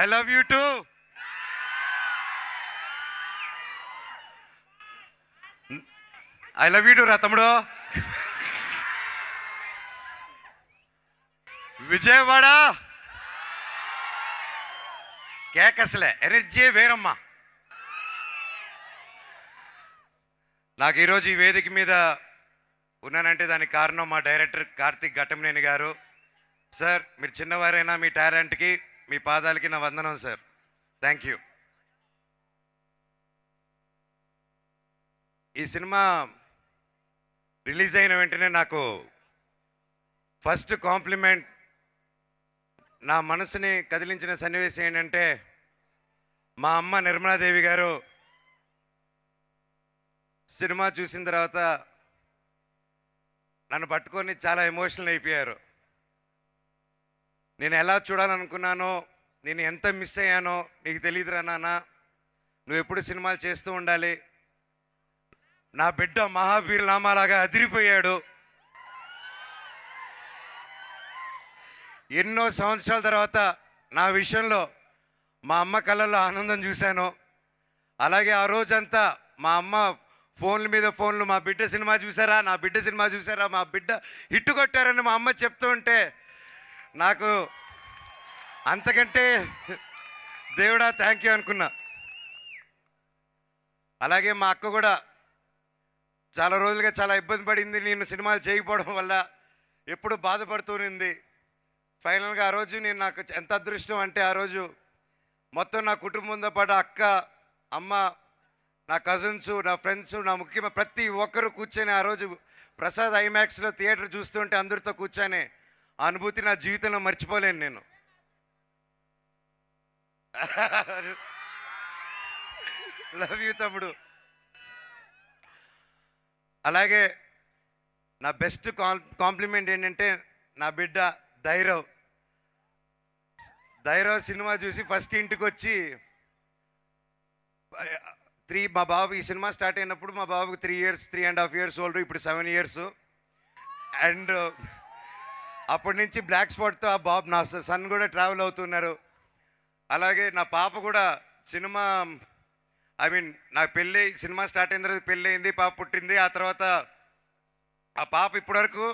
I love you two. I love you two రా తమ్ముడు. Vijayawada కేకసలే energy వేరమ్మా. నాకు ఈరోజు ఈ వేదిక మీద ఉన్నానంటే దానికి కారణం మా డైరెక్టర్ కార్తిక్ ఘట్టమనేని గారు. సార్, మీరు చిన్నవారైనా మీ టాలెంట్కి మీ పాదాలకి నా వందనం సార్. Thank you. ఈ సినిమా రిలీజ్ అయిన వెంటనే నాకు ఫస్ట్ కాంప్లిమెంట్, నా మనసుని కదిలించిన సన్నివేశం ఏంటంటే మా అమ్మ నిర్మలాదేవి గారు సినిమా చూసిన తర్వాత నన్ను పట్టుకొని చాలా ఎమోషనల్ అయిపోయారు. నేను ఎలా చూడాలనుకున్నానో, నేను ఎంత మిస్ అయ్యానో నీకు తెలియదురా నాన్న, నువ్వు ఎప్పుడు సినిమాలు చేస్తూ ఉండాలి. నా బిడ్డ మహావీర్ నామాలాగా అదిరిపోయాడు. ఎన్నో సంవత్సరాల తర్వాత నా విషయంలో మా అమ్మ కళ్ళల్లో ఆనందం చూశాను. అలాగే ఆ రోజంతా మా అమ్మ ఫోన్ల మీద ఫోన్లు, మా బిడ్డ సినిమా చూసారా, నా బిడ్డ సినిమా చూసారా, మా బిడ్డ హిట్టు కొట్టారని మా అమ్మ చెప్తూ ఉంటే నాకు అంతకంటే దేవుడా థ్యాంక్ యూ అనుకున్నా. అలాగే మా అక్క కూడా చాలా రోజులుగా చాలా ఇబ్బంది పడింది నేను సినిమాలు చేయకపోవడం వల్ల, ఎప్పుడు బాధపడుతూనింది. ఫైనల్గా ఆ రోజు నేను, నాకు ఎంత అదృష్టం అంటే ఆ రోజు మొత్తం నా కుటుంబంతో పాటు అక్క, అమ్మ, నా కజిన్స్, నా ఫ్రెండ్స్, నా ముఖ్యమైన ప్రతి ఒక్కరు కూర్చొని ఆ రోజు ప్రసాద్ ఐమాక్స్లో థియేటర్ చూస్తుంటే అందరితో కూర్చొని ఆ అనుభూతి నా జీవితంలో మర్చిపోలేను నేను. లవ్ యూ తమ్ముడు. అలాగే నా బెస్ట్ కాంప్లిమెంట్ ఏంటంటే నా బిడ్డ ధైరవ్ సినిమా చూసి ఫస్ట్ ఇంటికి వచ్చి మా బాబు ఈ సినిమా స్టార్ట్ అయినప్పుడు మా బాబుకి 3.5 years ఓల్డ్, ఇప్పుడు 7 years. అండ్ అప్పటి నుంచి బ్లాక్ స్పాట్తో ఆ బాబు, నా సన్ కూడా ట్రావెల్ అవుతున్నారు. అలాగే నా పాప కూడా సినిమా, నా పెళ్ళి, సినిమా స్టార్ట్ అయిన తర్వాత పెళ్ళి అయింది, పాప పుట్టింది. ఆ తర్వాత ఆ పాప ఇప్పటివరకు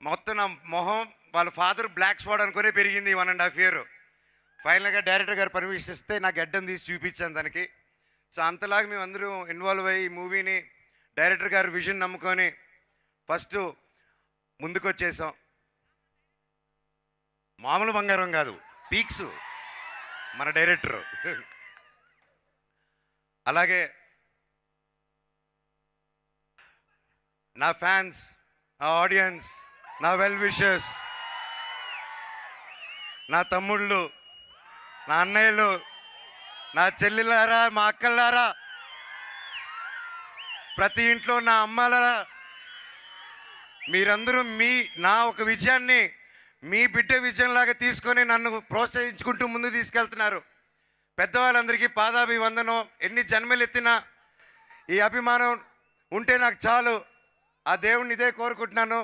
మొత్తం నా మొహం వాళ్ళ ఫాదర్ బ్లాక్ స్పాట్ అనుకునే పెరిగింది 1.5 year. ఫైనల్గా డైరెక్టర్ గారు పర్మిషన్ ఇస్తే నా గడ్డం తీసి చూపించాను దానికి. సో అంతలాగా మేము అందరూ ఇన్వాల్వ్ అయ్యి ఈ మూవీని డైరెక్టర్ గారు విజన్ నమ్ముకొని ఫస్ట్ ముందుకు వచ్చేసాం. మామూలు బంగారం కాదు, పీక్స్ మన డైరెక్టరు. అలాగే నా ఫ్యాన్స్, నా ఆడియన్స్, నా వెల్ విషర్స్, నా తమ్ముళ్ళు, నా అన్నయ్యలు, నా చెల్లెలారా, మా అక్కలారా, ప్రతి ఇంట్లో నా అమ్మలారా, మీరందరూ నా ఒక విజయాన్ని మీ బిడ్డ విజయంలాగా తీసుకొని నన్ను ప్రోత్సహించుకుంటూ ముందు తీసుకెళ్తున్నారు. పెద్దవాళ్ళందరికీ పాదాభివందనం. ఎన్ని జన్మలు ఎత్తినా ఈ అభిమానం ఉంటే నాకు చాలు. ఆ దేవుణ్ణి ఇదే కోరుకుంటున్నాను.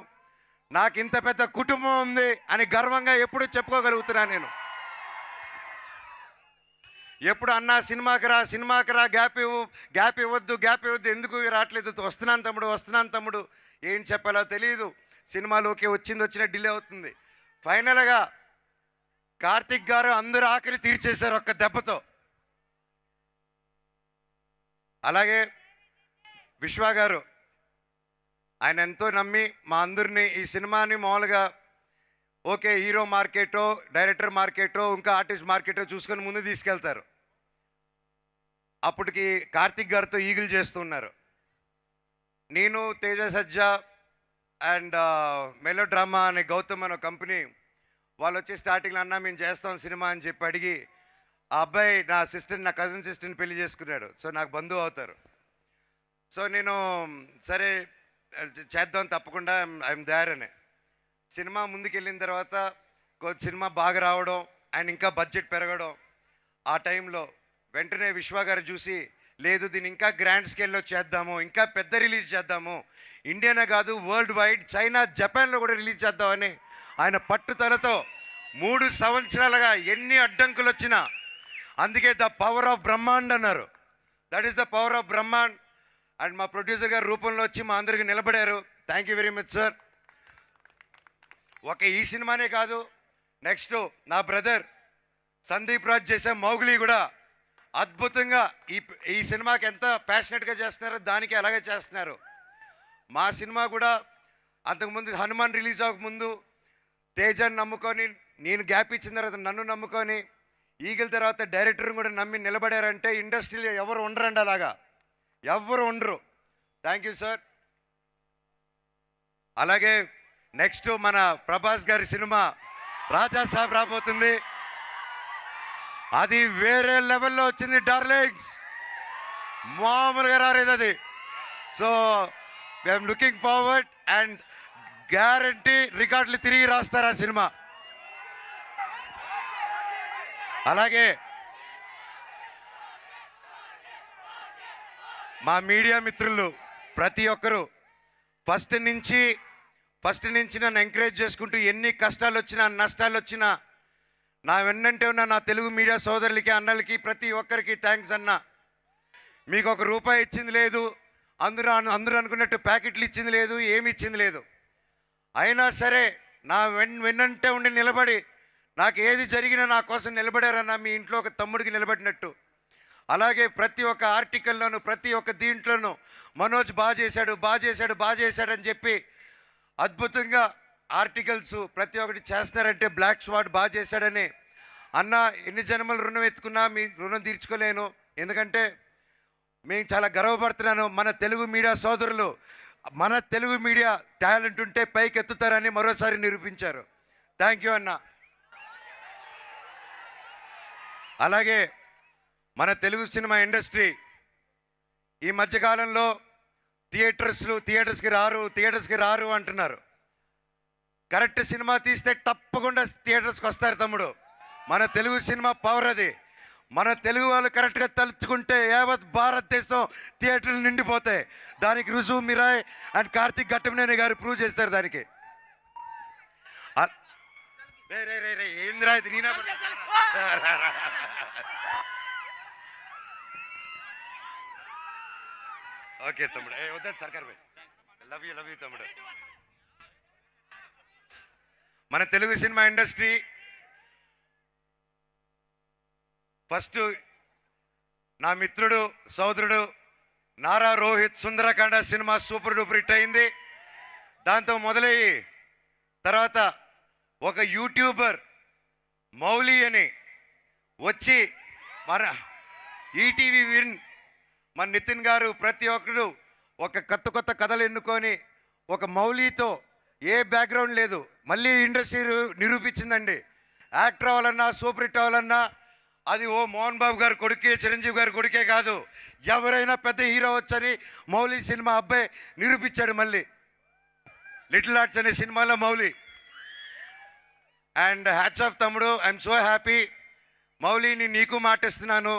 నాకు ఇంత పెద్ద కుటుంబం ఉంది అని గర్వంగా ఎప్పుడు చెప్పుకోగలుగుతున్నాను నేను. ఎప్పుడు అన్నా సినిమాకి రా, గ్యాప్ ఇవ్వద్దు, ఎందుకు రావట్లేదు, వస్తున్నాను తమ్ముడు, ఏం చెప్పాలో తెలియదు. సినిమాలోకి వచ్చిన డిలే అవుతుంది. ఫైనల్గా కార్తిక్ గారు అందరూ ఆఖరి తీర్చేశారు ఒక్క దెబ్బతో. అలాగే విశ్వ గారు, ఆయన ఎంతో నమ్మి మా అందరినీ ఈ సినిమాని మామూలుగా ఓకే హీరో మార్కెటో, డైరెక్టర్ మార్కెటో, ఇంకా ఆర్టిస్ట్ మార్కెటో చూసుకొని ముందు తీసుకెళ్తారు. అప్పటికి కార్తిక్ గారితో ఈగిల్ చేస్తున్నారు. నేను, తేజ సజ్జా అండ్ మెలో డ్రామా అనే గౌతమ్ అనే కంపెనీ వాళ్ళు వచ్చి స్టార్టింగ్లో అన్నా మేము చేస్తాం సినిమా అని చెప్పి అడిగి, ఆ అబ్బాయి నా సిస్టర్, నా కజిన్ సిస్టర్ని పెళ్లి చేసుకున్నాడు. సో నాకు బంధువు అవుతారు. సో నేను సరే చేద్దాం తప్పకుండా, ఐఎమ్ దేర్ అని. సినిమా ముందుకెళ్ళిన తర్వాత సినిమా బాగా రావడం, ఆయన ఇంకా బడ్జెట్ పెరగడం, ఆ టైంలో వెంటనే విశ్వ గారు చూసి, లేదు దీన్ని ఇంకా గ్రాండ్ స్కేల్లో చేద్దాము, ఇంకా పెద్ద రిలీజ్ చేద్దాము, ఇండియానే కాదు వరల్డ్ వైడ్, చైనా, జపాన్లో కూడా రిలీజ్ చేద్దామని ఆయన పట్టుదలతో 3 సంవత్సరాలుగా ఎన్ని అడ్డంకులు వచ్చినా, అందుకే ద పవర్ ఆఫ్ బ్రహ్మాండ్ అన్నారు. That is the power of Brahmand. And మా ప్రొడ్యూసర్ గారు రూపంలో వచ్చి మా అందరికి నిలబడారు. Thank you very much sir. ఒక ఈ సినిమానే కాదు, నెక్స్ట్ నా బ్రదర్ సందీప్ రాజ్ చేసే మౌగ్లీ కూడా అద్భుతంగా ఈ సినిమాకి ఎంత ప్యాషనెట్గా చేస్తున్నారో దానికి అలాగే చేస్తున్నారు. మా సినిమా కూడా అంతకుముందు హనుమాన్ రిలీజ్ అవ్వకముందు తేజాన్ని నమ్ముకొని, నేను గ్యాప్ ఇచ్చిన తర్వాత నన్ను నమ్ముకొని, ఈగిల్ తర్వాత డైరెక్టర్ని కూడా నమ్మి నిలబడారంటే ఇండస్ట్రీలో ఎవరు ఉండరండి, అలాగా ఎవరు ఉండరు. Thank you sir. అలాగే నెక్స్ట్ మన ప్రభాస్ గారి సినిమా రాజా సాబ్ రాబోతుంది. అది వేరే లెవెల్లో వచ్చింది డార్లింగ్స్, మామూలుగా రాలేదు అది. So I'm looking forward and guarantee రికార్డులు తిరిగి రాస్తారు ఆ సినిమా. అలాగే మా మీడియా మిత్రులు ప్రతి ఒక్కరూ ఫస్ట్ నుంచి నన్ను ఎంకరేజ్ చేసుకుంటూ ఎన్ని కష్టాలు వచ్చినా నష్టాలు వచ్చినా నా వెన్నంటే ఉన్న నా తెలుగు మీడియా సోదరులకి అన్నలకి ప్రతి ఒక్కరికి థ్యాంక్స్ అన్న. మీకు ₹1 ఇచ్చింది లేదు, అందరూ అనుకున్నట్టు ప్యాకెట్లు ఇచ్చింది లేదు, ఏమి ఇచ్చింది లేదు. అయినా సరే నా వెన్నంటే ఉండి నిలబడి నాకు ఏది జరిగినా నా కోసం నిలబడారన్న, మీ ఇంట్లో ఒక తమ్ముడికి నిలబడినట్టు. అలాగే ప్రతి ఒక్క ఆర్టికల్లోనూ ప్రతి ఒక్క దీంట్లోనూ మనోజ్ బాగా చేశాడు అని చెప్పి అద్భుతంగా ఆర్టికల్స్ ప్రతి ఒక్కటి చేస్తున్నారంటే బ్లాక్ స్వాట్ బాగా చేశాడని. అన్న ఎన్ని జన్మలు రుణం ఎత్తుకున్నా మీ రుణం తీర్చుకోలేను, ఎందుకంటే మేము చాలా గర్వపడుతున్నాను. మన తెలుగు మీడియా సోదరులు, మన తెలుగు మీడియా టాలెంట్ ఉంటే పైకి ఎత్తుతారని మరోసారి నిరూపించారు. థ్యాంక్ యూ అన్న. అలాగే మన తెలుగు సినిమా ఇండస్ట్రీ ఈ మధ్యకాలంలో థియేటర్స్కి రారు అంటున్నారు. కరెక్ట్ సినిమా తీస్తే తప్పకుండా థియేటర్స్కి వస్తారు తమ్ముడు. మన తెలుగు సినిమా పవర్ అది. మన తెలుగు వాళ్ళు కరెక్ట్గా తలుచుకుంటే యావత్ భారతదేశం థియేటర్లు నిండిపోతాయి. దానికి రుజువు మిరాయ్ అండ్ కార్తిక్ ఘట్టమనేని గారు ప్రూవ్ చేస్తారు దానికి. ఏంద్రా ఇది నేనా? ఓకే తమ్ముడు, వద్దా సర్కార్ భాయ్, లవ్ యూ తమ్ముడు. మన తెలుగు సినిమా ఇండస్ట్రీ ఫస్ట్ నా మిత్రుడు సోదరుడు Nara Rohit Sundarakanda cinema super duper hit అయింది. దాంతో మొదలయ్యి తర్వాత ఒక యూట్యూబర్ మౌలి అని వచ్చి మన ఈటీవీ విన్ మన నితిన్ గారు ప్రతి ఒక్కరు ఒక కొత్త కథలు ఎన్నుకొని ఒక మౌలితో ఏ బ్యాక్గ్రౌండ్ లేదు మళ్ళీ ఇండస్ట్రీ నిరూపించిందండి. యాక్టర్ అవ్వాలన్నా సూపర్ హిట్ అవ్వాలన్నా అది మోహన్ బాబు గారు కొడుకే చిరంజీవి గారి కొడుకే కాదు, ఎవరైనా పెద్ద హీరో వచ్చని మౌలి సినిమా అబ్బాయి నిరూపించాడు. మళ్ళీ లిటిల్ ఆర్ట్స్ అనే సినిమాలో మౌలి. అండ్ హ్యాట్స్ ఆఫ్ తమ్ముడు, ఐఎమ్ సో హ్యాపీ. మౌలిని నీకు మాటిస్తున్నాను,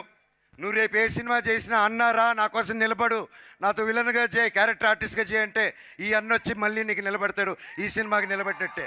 నువ్వు రేపు ఏ సినిమా చేసినా అన్నారా నా కోసం నిలబడు, నాతో విలన్గా చేయి, క్యారెక్టర్ ఆర్టిస్ట్గా చేయి అంటే ఈ అన్న వచ్చి మళ్ళీ నీకు నిలబడతాడు, ఈ సినిమాకి నిలబడినట్టే.